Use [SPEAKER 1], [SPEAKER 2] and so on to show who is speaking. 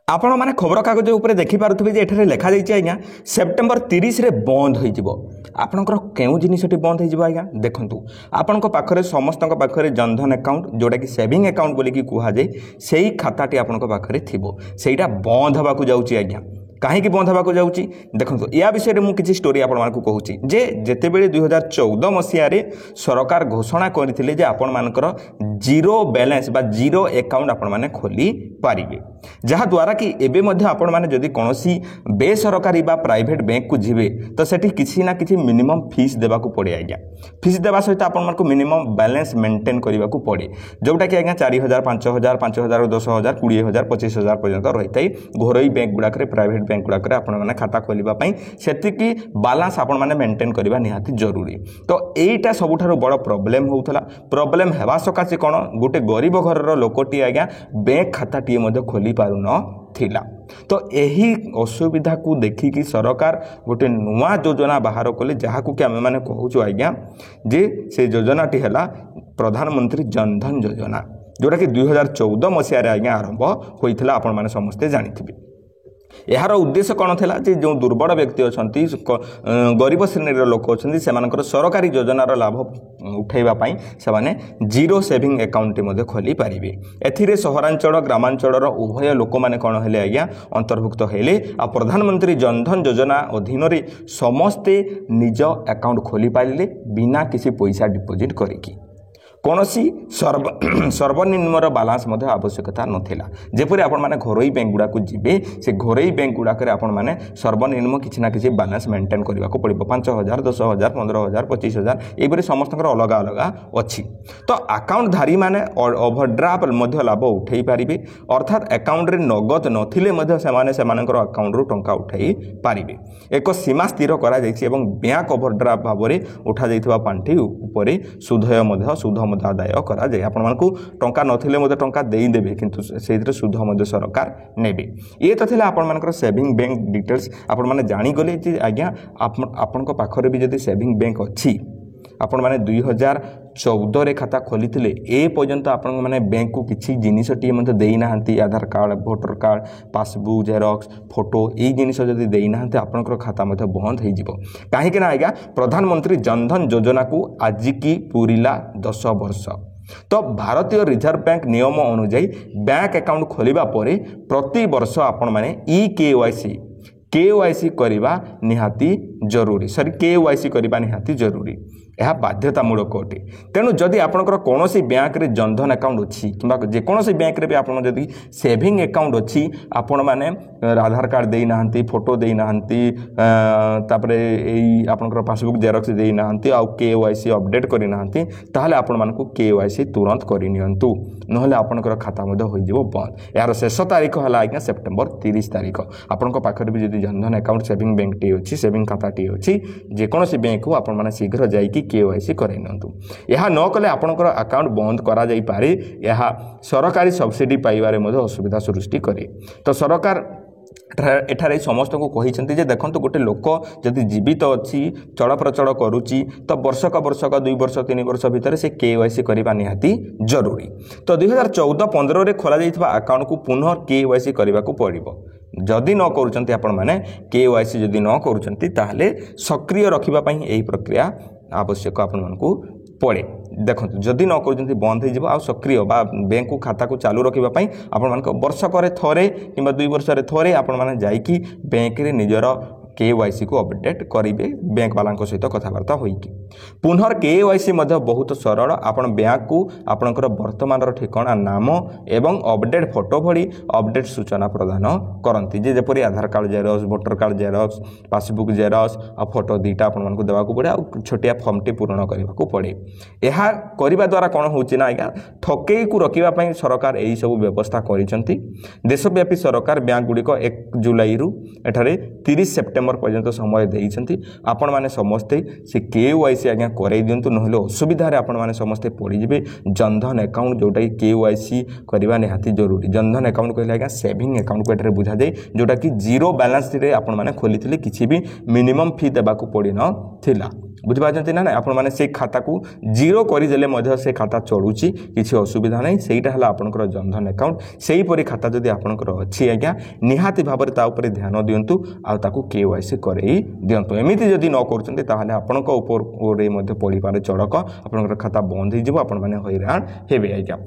[SPEAKER 1] आपण मैंने खबर कागज उपर देखिपे जे एठारे लिखा जाइए आज्ञा सेप्टेम्बर 30 रे बंद हो आपणकर केउं जिनिसटी बंद हो आज्ञा देखंतु आपण पाखरे समस्त पाखरे जनधन अकाउंट जोटा कि सेविंग अकाउंट बोलिकी कहुए से ही खाताटी आपण पाखरे थिबो सेटा बंद होबाकू जाउची आज्ञा कहीं बंद होगा जाऊँगी देखो या विषय में मुझे स्टोरी आपको कहूँ जे जितेबले 2014 मसीह सरकार घोषणा करते आपण मानकर जीरो बैलेंस बा जीरो अकाउंट आपण मैंने खोली पारिबे जहाँद्वारा कि एबे मध्य आपण मैंने जदि कौन बेसरकारी बा प्राइवेट बैंक को जीवे तो सेठी किसी ना किसी मिनिमम फीस देवाकू पड़े आज्ञा फीस देवा सहित आपण को मिनिमम बैलेंस मेंटेन करने को पड़े जोटा कि आज्ञा 4000 5000 5000 10000 20000 25000 पर्यंत रही है घरोई बैंक गुड़ाक प्राइवेट बैंक गुड़ाक आपण मैंने खाता खोलने से बालांस आपण मैंने मेंटेन करने निहाती जरूरी तो यहीटा सबुठारु बड़ प्रोब्लेम होउथला प्रोब्लेम हेबा सकाशे कौन गोटे गरीब घर लोकटी आज्ञा बैंक खाताटीए मध्य खोली पारुन थिला तो यही असुविधा को देखिकी सरकार गोटे नुआ योजना बाहर कले जहाँ कि आम मैंने कहूँ आज्ञा जे से योजनाटी है प्रधानमंत्री जनधन योजना जोटा कि 2014 मसीह आज्ञा आरंभ होता आपण मैंने समस्ते जानी यार उद्देश्य कौन था जो दुर्बल व्यक्ति अच्छा गरीब श्रेणी लोक अच्छा से सरकारी योजनार लाभ उठाइवाई से जीरो सेविंग अकाउंट खोली पारे एथिरे सहरांचल ग्रामांचल उभय लोक मैंने कौन है आज्ञा अंतर्भुक्त हेले आ प्रधानमंत्री जनधन योजना अधीन समस्ते निज अकाउंट खोली पारे बिना किसी पैसा डिपोजिट करिकी कौन सर्वनिम्न बालांस आवश्यकता नाला जपरी आपण मैंने घरोई बैंक गुड़ा को जीवे से घरोई बैंक गुड़ाक मैंने सर्वनिम्न किसी ना कि बालांस मेंटेन करने को पड़ो 5000 10000 15000 25000 ये समस्त अलग अलग अच्छी तो अकाउंट धारी मैंने ओभरड्राफ्ट लाभ उठे पारे अर्थात अकाउंट रे नगद नथिले अकाउंट रू टंका उठाई पारे एक सीमा स्थिर करा बैंक ओभरड्राफ्ट भाव में उठा जाइथिबा पांठी उपरे सुध आदाय करा जाए आपण मानकू टंका नथिले टंका देदेवे किंतु से सुध सरकार नेबे ये तो थिला आपण मानकर सेविंग बैंक डिटेल्स आपण माने जानी गले जे आज्ञा आपण को पाखरे भी जदी सेविंग बैंक अच्छी आपण माने 2014 रे खाता खोली ए पर्यंत आपण माने बैंक को किसी जिनिसटी देना Aadhaar card voter card passbook xerox photo ये जिनिस जदि देना आपंकर खाता बंद हो कहीं आज्ञा प्रधानमंत्री जनधन योजना को आज की पूरीला 10 वर्ष तो भारतीय रिजर्व बैंक नियम अनुजाई बैंक अकाउंट खोलिबा परे प्रति वर्ष आपण माने केवाईसी करवा निहाती जरूरी सॉरी केवाईसी करवा निहाती जरूरी यह बाध्यतामूलक अटे तेणु जदि आपंकर कौन बैंक रे जनधन अकाउंट अच्छी कि जेकोसी बैंक रे भी आप जदि सेविंग अकाउंट अच्छी आपण मैंने आधार कार्ड देना फोटो देना आपंकर पासबुक जेरॉक्स देना आउ केवाईसी अपडेट करना ताहले आपण मानकू केवाईसी तुरंत करनियंतु नहले आपंकर खाता हो बंद यार शेष तारीख है आज्ञा सेप्टेम्बर 30 तारीख आपण पाखरे भी जदि Jan Dhan account saving bank T अच्छी सेविंग खाता टी अच्छी जेकोसी बैंक को आपण माने शीघ्र जाइकी केवाईसी कराइनु यह न कले आपणकर अकाउंट बंद करा जाई पारे यह सरकारी सब्सिडी पाइबारे मध्य असुविधा सृष्टि करे तो सरकार एठारे समस्त को कही देखो गोटे लोक जदि जीवित अच्छी चल प्रचल करुच्ची तो वर्षक 2 वर्ष 3 वर्ष भितर से केवाईसी करने निहाती जरूरी तो 2014-15 रे खोला जाइथिबा अकाउंट को पुनः केवाईसी करने को पड़ो जदि न करुचंती आपण माने केवाईसी जदि न करुचंती ताहले सक्रिय रखिबा पई एही प्रक्रिया आवश्यक आपण मानकू पड़े देखो जदि न कर बंद हो सक्रिय बैंक को खाता को चालू रखापी आपण वर्षक थरे कि 2 वर्ष थरे आपण मैंने जाइकी बैंक रे निजर केवाईसी को अपडेट करेंगे बैंक वाला सहित कथबार्ता होइकी पुनः केवाईसी बहुत सरल आपण बैंक को आपणकर वर्तमान ठिकाना नाम एवं अपडेट फोटो भली अपडेट सूचना प्रदान करती जेपरी Aadhaar card xerox voter card xerox passbook xerox आ फोटो दुईटा आपको देवाक पड़े आ छोटिया फर्मटी पूरण करने पड़े यह करने द्वारा कौन होना आज्ञा ठकई को रखापी सरकार यही सब व्यवस्था कर देशव्यापी सरकार बैंक गुड़िक 1 जुलाई एठारे 30 सेप्टेम्बर पर्यंत समय देइछंती आपण माने समस्ते से केवाईसी आज्ञा कराई दिंतु नहले असुविधा आपण माने समस्ते पड़ी जिवे जनधन अकाउंट जोटा कि केवाईसी करवा निहाती जरूरी जनधन अकाउंट कहले आज्ञा सेविंग अकाउंट को एठारे बुझा जाए जोटा कि जीरो बैलेंस रे आपण माने खोली किसी भी मिनिमम फी देबाकू पड़ी न थिला बुझिपारछन्ति ना आपण माने से खाता को जीरो करदेले मध्य से खाता चलुची किसी असुविधा नहीं सहीटा है आपंकर जनधन अकाउंट से हीपरी खाता जदि आपंकर अच्छी आज्ञा निहाती भाव में ताऊपर ध्यान दिंतु आउ केवाईसी करई दिंतु एमती जदि न करुँचे ताहले आपणक उपर पड़िपारे चढ़क आपंकर खाता बंद हो आप हैरान हेबे आज्ञा